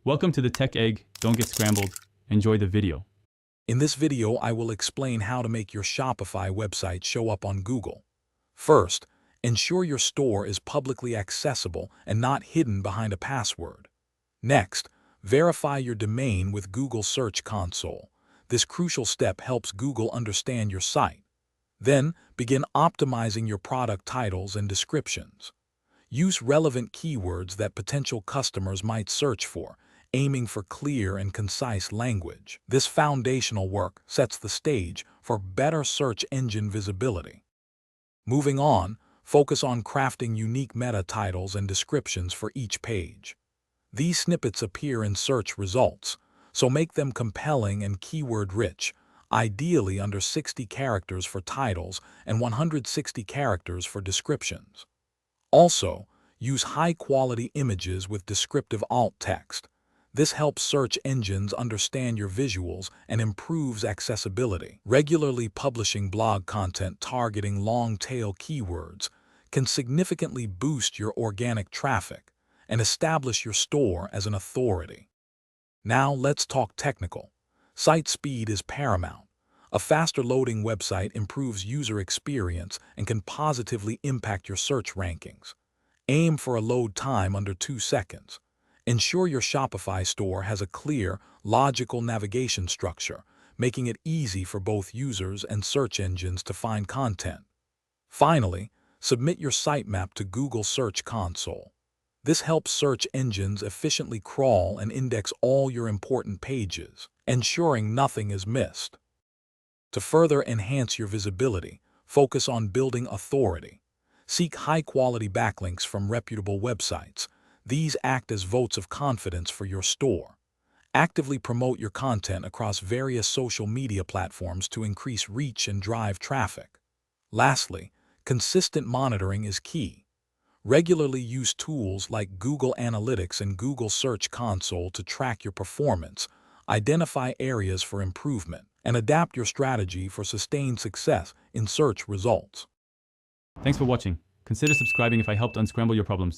Welcome to the Tech Egg. Don't get scrambled. Enjoy the video. In this video, I will explain how to make your Shopify website show up on Google. First, ensure your store is publicly accessible and not hidden behind a password. Next, verify your domain with Google Search Console. This crucial step helps Google understand your site. Then, begin optimizing your product titles and descriptions. Use relevant keywords that potential customers might search for, aiming for clear and concise language. This foundational work sets the stage for better search engine visibility. Moving on, focus on crafting unique meta titles and descriptions for each page. These snippets appear in search results, so make them compelling and keyword-rich, ideally under 60 characters for titles and 160 characters for descriptions. Also, use high-quality images with descriptive alt text. This helps search engines understand your visuals and improves accessibility. Regularly publishing blog content targeting long-tail keywords can significantly boost your organic traffic and establish your store as an authority. Now let's talk technical. Site speed is paramount. A faster loading website improves user experience and can positively impact your search rankings. Aim for a load time under 2 seconds. Ensure your Shopify store has a clear, logical navigation structure, making it easy for both users and search engines to find content. Finally, submit your sitemap to Google Search Console. This helps search engines efficiently crawl and index all your important pages, ensuring nothing is missed. To further enhance your visibility, focus on building authority. Seek high-quality backlinks from reputable websites. These act as votes of confidence for your store. Actively promote your content across various social media platforms to increase reach and drive traffic. Lastly, consistent monitoring is key. Regularly use tools like Google Analytics and Google Search Console to track your performance, identify areas for improvement, and adapt your strategy for sustained success in search results. Thanks for watching. Consider subscribing if I helped unscramble your problems.